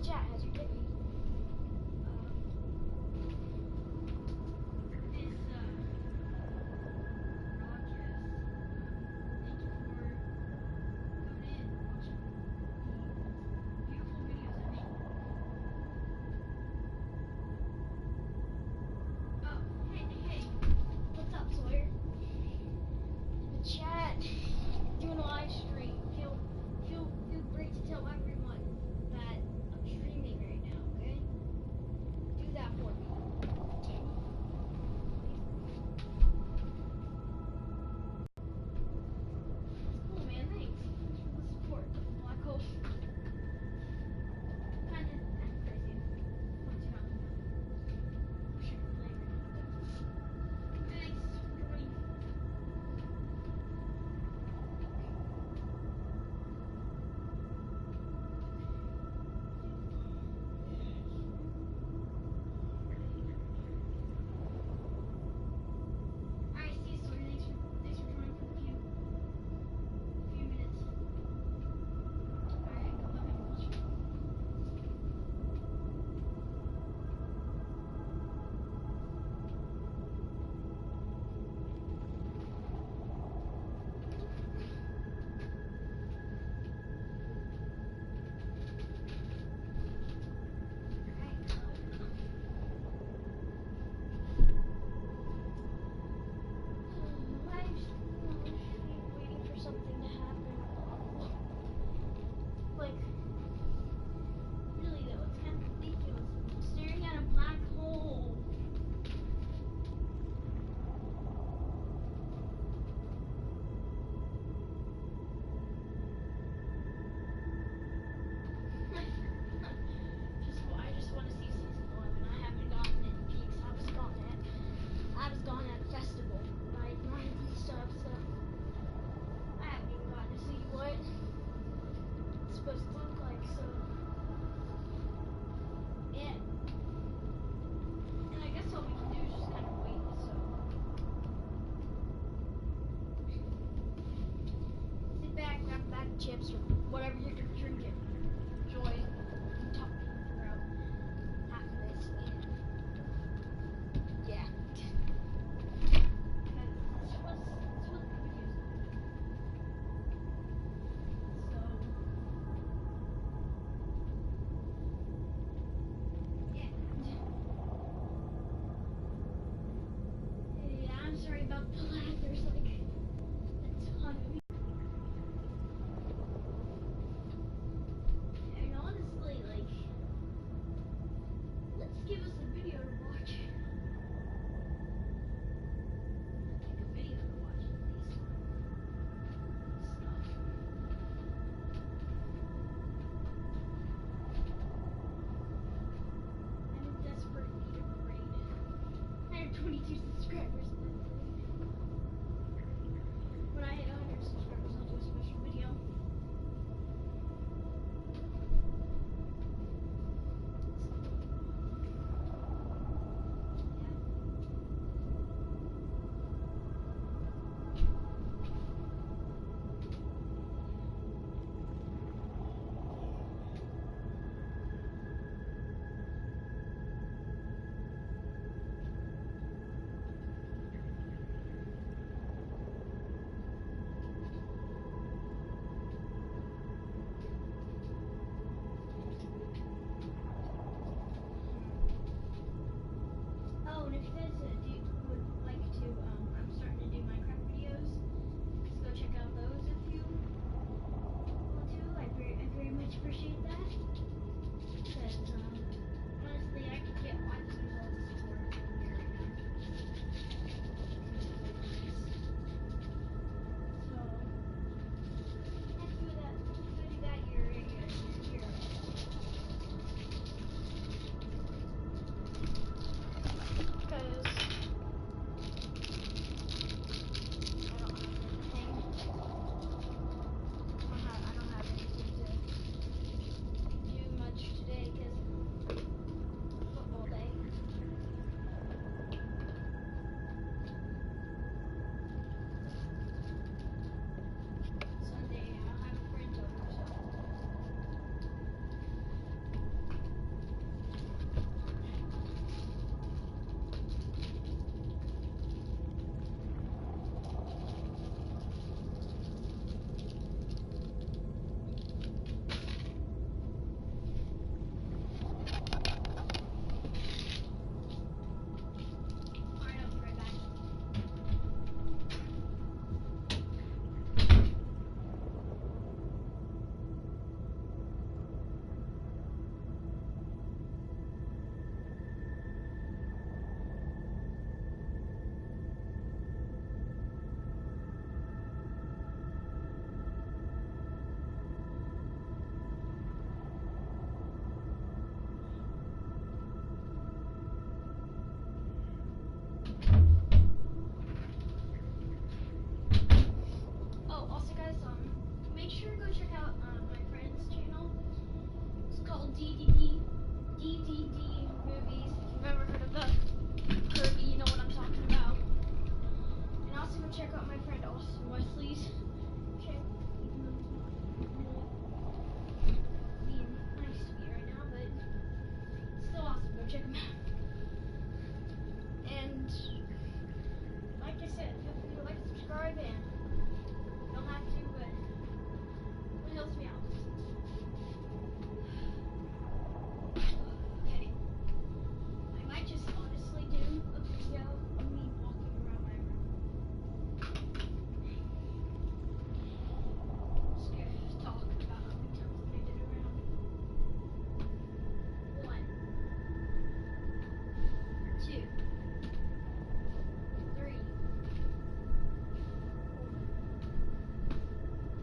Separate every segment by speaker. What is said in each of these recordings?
Speaker 1: chat, how's your day? Chat, doing a live stream. Feel great to tell everyone that I'm streaming right now, okay? Do that for me. Cool, man, thanks. Thanks for the support. Black hole. Kinda crazy. Once you know. Wish I could play right now. Thanks for joining. Alright, see you soon. Thanks for joining for the few minutes. Alright, go ahead and watch it. Waiting for something to happen. Like, really though, it's kind of ridiculous. I'm staring at a black hole. I just want to see season 11. I haven't gotten it in peaks. I was gone at a festival, right? And stuff, so I haven't even gotten to see what it's supposed to look like, so yeah. And I guess all we can do is just kind of wait, so sit back, grab a bag of chips or whatever you're drinking. Enjoy and talk to me throughout half of this, and yeah. That's what the video's so yeah, I'm sorry about the lag. There's like a ton of people. And honestly, like, let's give us a video to watch. Like a video to watch at least. Stuff. I'm in desperate need of a raid. I have 22 subscribers. When I hit 100 subscribers, I'll do a special video. DDD movies. If you've ever heard of the Kirby, you know what I'm talking about. And also go check out my friend Austin Wesley's. Check, even though he's not really being nice to me right now, but still awesome. Go check him out. And like I said, feel free to like, subscribe, and you don't have to, but it helps me out. Okay. I might just honestly do a video of me walking around my room. Just gonna talk about how many times I made it around. 1, 2, 3,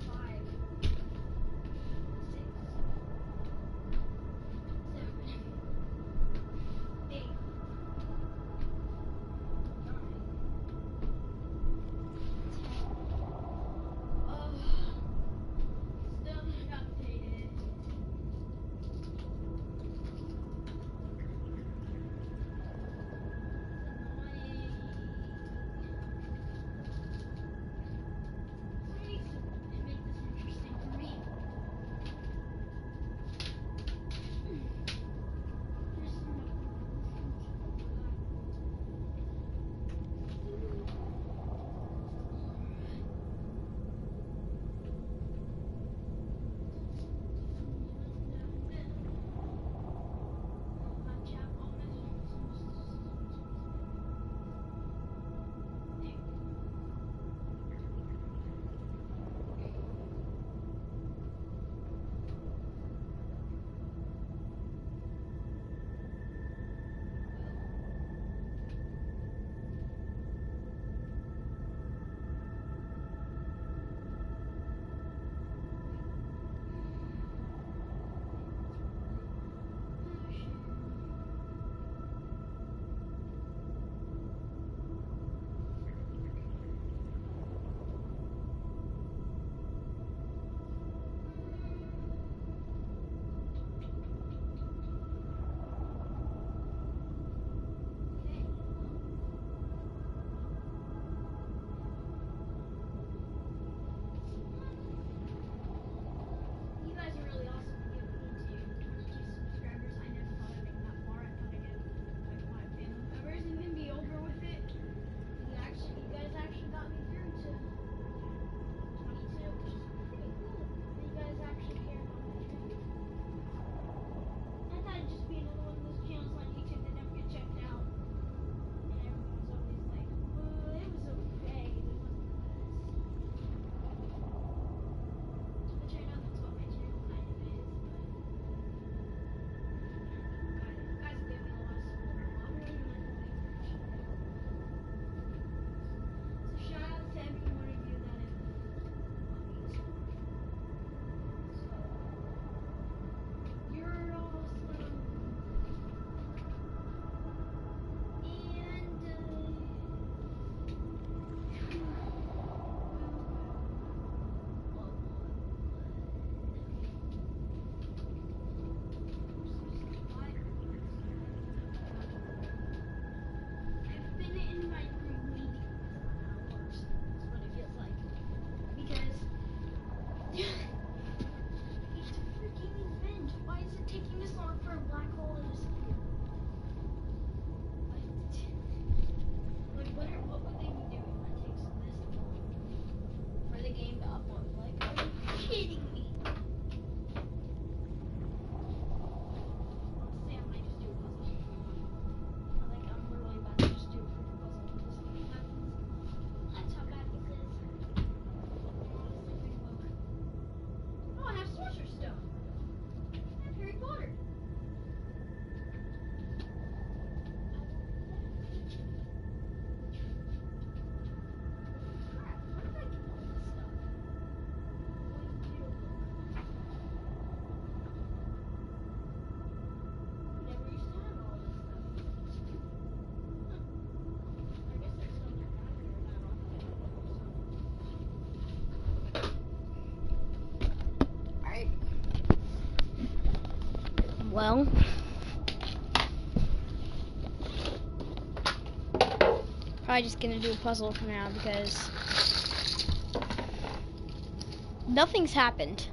Speaker 1: 4, 5, 6, 7, 8, 9, 10. Oh, still not updated. Make this interesting for me. You guys are really awesome for getting me to 22 subscribers. I never thought I'd make that far. I thought I'd get like 5 family members and then be over with it. You guys actually got me through to 22, which is pretty cool. You guys actually care about my channel. I thought it'd just be another one of those channels on YouTube that never get checked out. And everyone's always like, well, it was okay. It wasn't the best. Which I know that's what my channel kind of is, but guys give me a lot of support. I really appreciate it. So shout out to every one of you that have loved me. So you're awesome. I've been in my room waiting for hours. That's what it feels like. Because it's a freaking event. Why is it taking this long for a black hole to disappear? What would they be doing that takes this long for the game to upload? Like, are you kidding me? Honestly, I might just do a puzzle. I'm literally about to just do a freaking puzzle. Just see what happens. That's how bad this is. Honestly, think about it. Oh, I have sorcerer stone. I have Harry Potter. Crap, where did I get all this stuff? Never used to have all this stuff. I guess there's some that down here that I don't have. Alright. Well, probably just gonna do a puzzle for now because nothing's happened.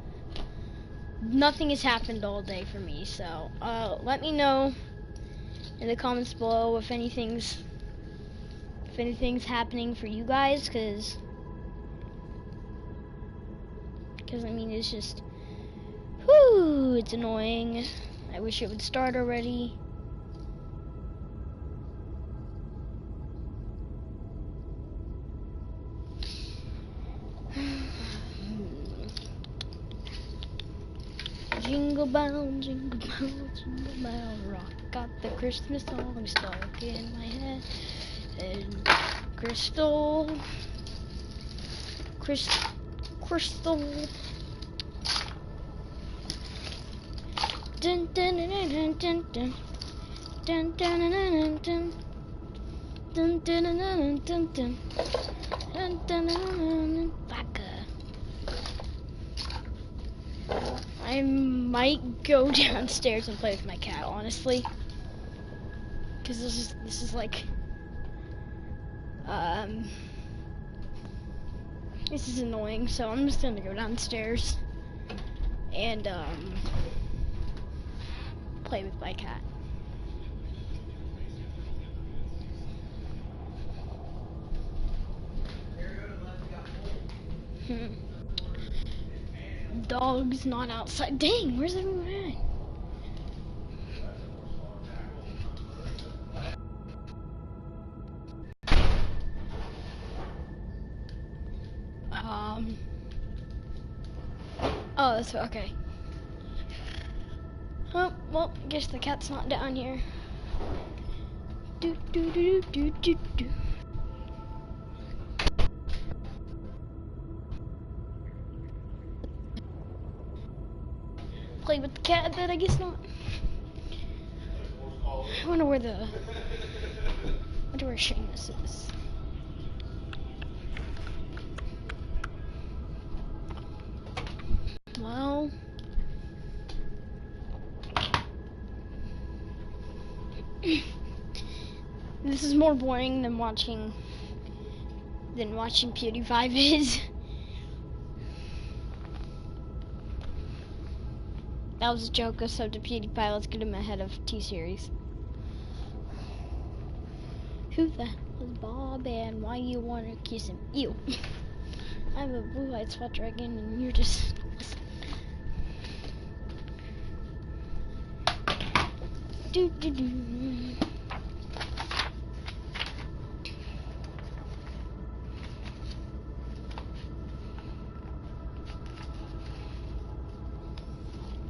Speaker 1: Nothing has happened all day for me, so let me know in the comments below if anything's happening for you guys, because I mean, it's just, whoo, it's annoying. I wish it would start already. Jingle bell, jingle bell, rock. Got the Christmas song stuck in my head. And crystal. Dun dun dun dun dun dun dun dun dun dun dun dun dun dun dun dun dun dun. Vodka. I might go downstairs and play with my cat, honestly, because this is like this is annoying. So I'm just gonna go downstairs and play with my cat. Dog's not outside. Dang, where's everyone at? Oh, that's okay. Oh, well, guess the cat's not down here. Do do do do do do. Play with the cat, but I guess not. I wonder where Seamus is. Well, this is more boring than watching PewDiePie vids. That was a joke. So to PewDiePie, let's get him ahead of T-Series. Who the hell is Bob and why you wanna kiss him? Ew. I'm a blue-eyed SWAT dragon and you're just... Do do do.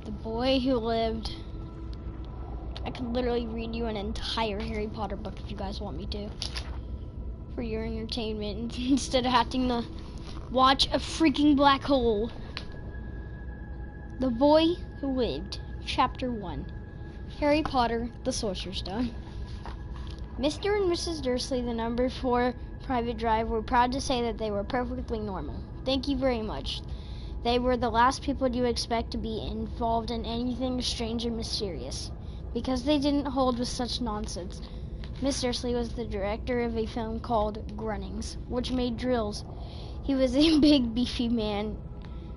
Speaker 1: The boy who lived. I could literally read you an entire Harry Potter book if you guys want me to, for your entertainment, instead of having to watch a freaking black hole. The Boy Who Lived, Chapter 1. Harry Potter, the Sorcerer's Stone. Mr. and Mrs. Dursley, the number 4 private drive, were proud to say that they were perfectly normal. Thank you very much. They were the last people you expect to be involved in anything strange and mysterious, because they didn't hold with such nonsense. Miss Dursley was the director of a film called Grunnings, which made drills. He was a big, beefy man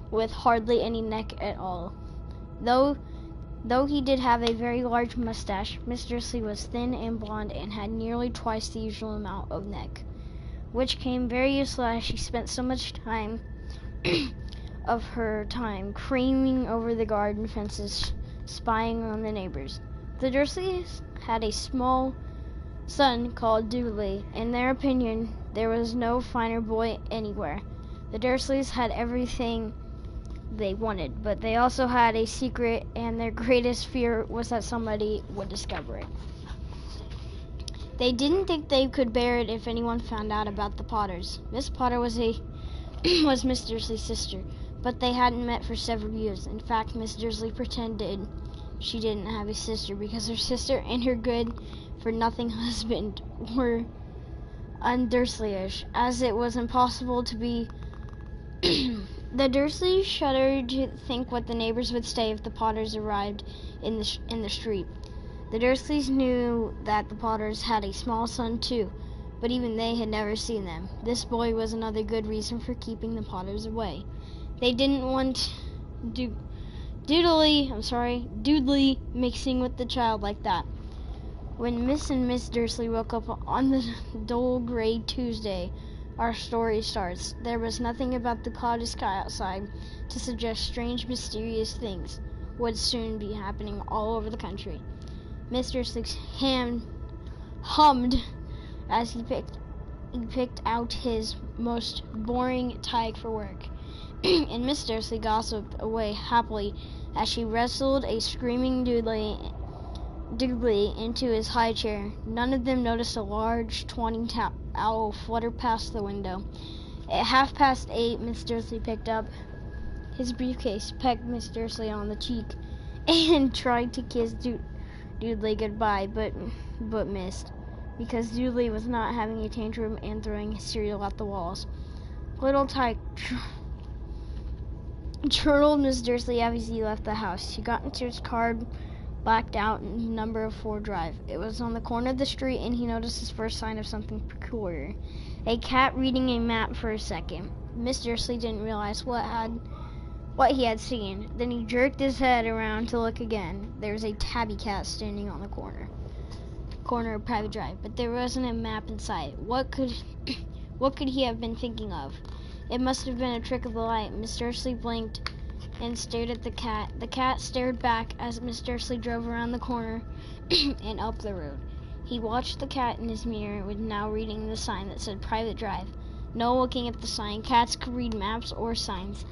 Speaker 1: with hardly any neck at all. Though he did have a very large mustache, Miss Dursley was thin and blonde and had nearly twice the usual amount of neck, which came very useful as she spent so much time of her time creaming over the garden fences, spying on the neighbors. The Dursleys had a small son called Dudley. In their opinion, there was no finer boy anywhere. The Dursleys had everything they wanted, but they also had a secret, and their greatest fear was that somebody would discover it. They didn't think they could bear it if anyone found out about the Potters. Miss Potter was Miss Dursley's sister, but they hadn't met for several years. In fact, Miss Dursley pretended she didn't have a sister because her sister and her good-for-nothing husband were un-Dursleyish, as it was impossible to be. The Dursleys shuddered to think what the neighbors would say if the Potters arrived in the street. The Dursleys knew that the Potters had a small son too,
Speaker 2: but even they had never seen them. This boy was another good reason for keeping the Potters away. They didn't want Doodly mixing with the child like that. When Miss and Miss Dursley woke up on the dull gray Tuesday, our story starts. There was nothing about the cloudy sky outside to suggest strange, mysterious things would soon be happening all over the country. Miss Dursley's hand hummed as he picked out his most boring tag for work. And Miss Dursley gossiped away happily as she wrestled a screaming Doodly into his high chair. None of them noticed a large tawny owl flutter past the window. At 8:30, Miss Dursley picked up his briefcase, pecked Miss Dursley on the cheek, and tried to kiss Doodly goodbye, but missed, because Doodly was not having a tantrum and throwing his cereal at the walls. Little Tyke chortled Miss Dursley as he left the house. He got into his car, blacked out number 4 Drive. It was on the corner of the street, and he noticed his first sign of something peculiar. A cat reading a map for a second. Miss Dursley didn't realize what he had seen. Then he jerked his head around to look again. There was a tabby cat standing on the corner of Private Drive, but there wasn't a map in sight. What could he have been thinking of? It must have been a trick of the light. Miss Dursley blinked and stared at the cat. The cat stared back as Miss Dursley drove around the corner and up the road. He watched the cat in his mirror, was now reading the sign that said Private Drive. No looking at the sign. Cats could read maps or signs.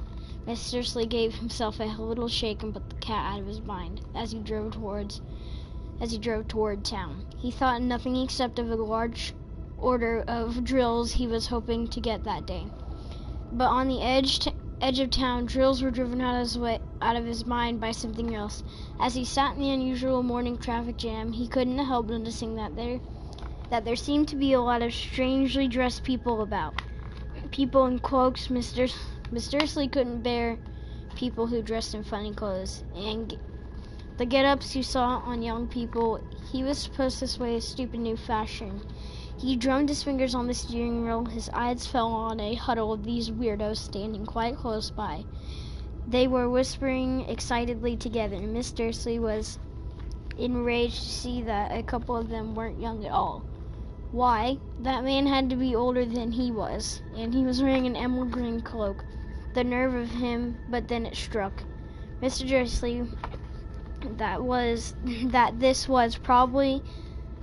Speaker 2: Miss Dursley gave himself a little shake and put the cat out of his mind as he drove toward town. He thought nothing except of a large order of drills he was hoping to get that day. But on the edge of town, drills were driven out of his mind by something else. As he sat in the unusual morning traffic jam, he couldn't help noticing that there seemed to be a lot of strangely dressed people about. People in cloaks. Miss Dursley couldn't bear people who dressed in funny clothes, and the get-ups you saw on young people. He was supposed to sway a stupid new fashion. He drummed his fingers on the steering wheel. His eyes fell on a huddle of these weirdos standing quite close by. They were whispering excitedly together. Miss Dursley was enraged to see that a couple of them weren't young at all. Why? That man had to be older than he was, and he was wearing an emerald green cloak. The nerve of him, but then it struck Mr. Dursley that this was probably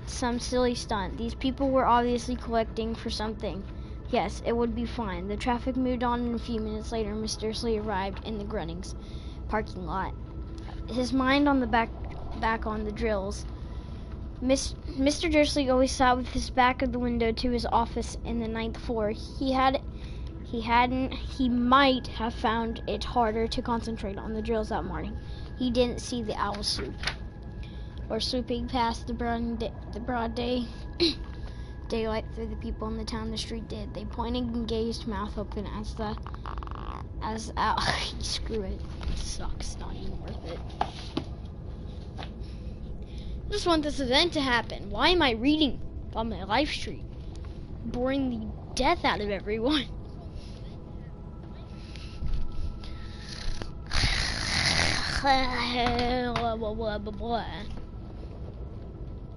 Speaker 2: some silly stunt. These people were obviously collecting for something. Yes, it would be fine. The traffic moved on, and a few minutes later, Miss Dursley arrived in the Grunnings parking lot. His mind on the back on the drills. Mr. Dursley always sat with his back of the window to his office in the 9th floor. He might have found it harder to concentrate on the drills that morning. He didn't see the owl swoop, or swooping past the broad daylight through the people in the town. The street did. They pointed and gazed, mouth open, as owl. Screw it. It sucks. Not even worth it. I just want this event to happen. Why am I reading on my live stream? Boring the death out of everyone.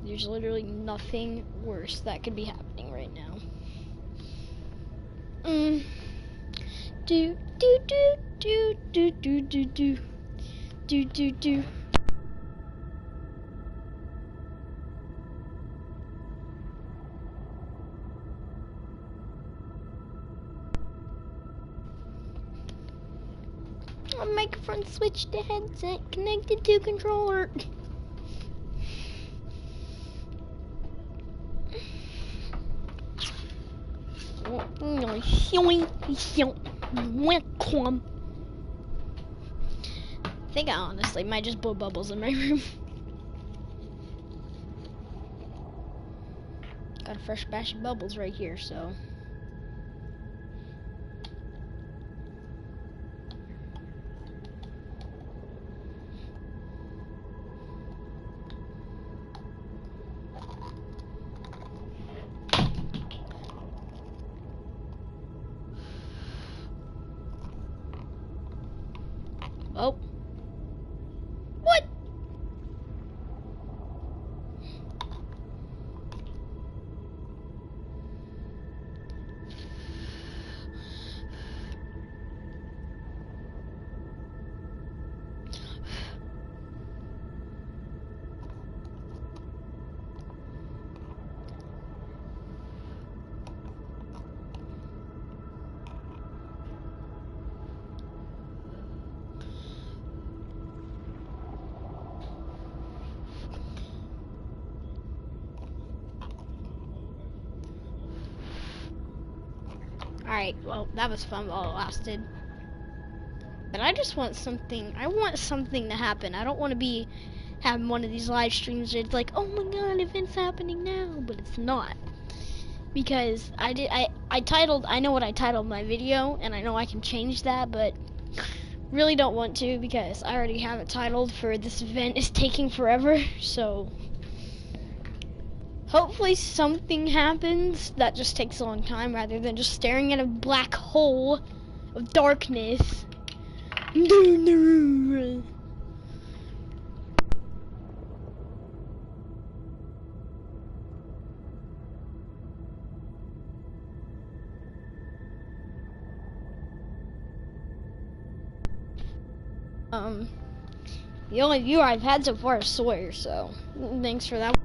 Speaker 2: There's literally nothing worse that could be happening right now. Do do do do do do do do do do do. A microphone switched to headset connected to controller. I think I honestly might just blow bubbles in my room. Got a fresh batch of bubbles right here, so. Alright, well, that was fun while it lasted. But I just want something, I want something to happen. I don't want to be having one of these live streams where it's like, oh my god, event's happening now, but it's not. Because I know what I titled my video, and I know I can change that, but really don't want to because I already have it titled for this event is taking forever, so hopefully something happens that just takes a long time rather than just staring at a black hole of darkness. The only viewer I've had so far is Sawyer, so thanks for that.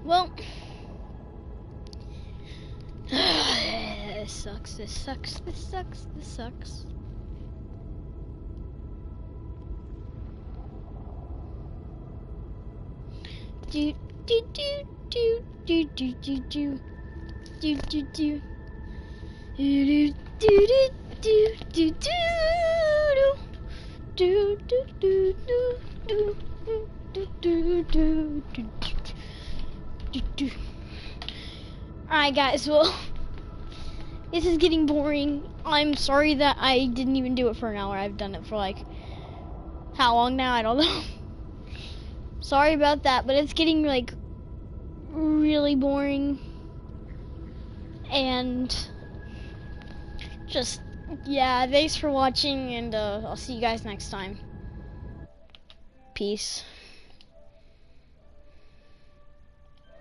Speaker 2: Well, this sucks, this sucks, this sucks, this sucks. Do do do do do do do do do do do do do do do do do do. Alright guys, well, this is getting boring. I'm sorry that I didn't even do it for an hour. I've done it for like, how long now? I don't know. Sorry about that, but it's getting like really boring. And just, yeah, thanks for watching, and I'll see you guys next time. Peace.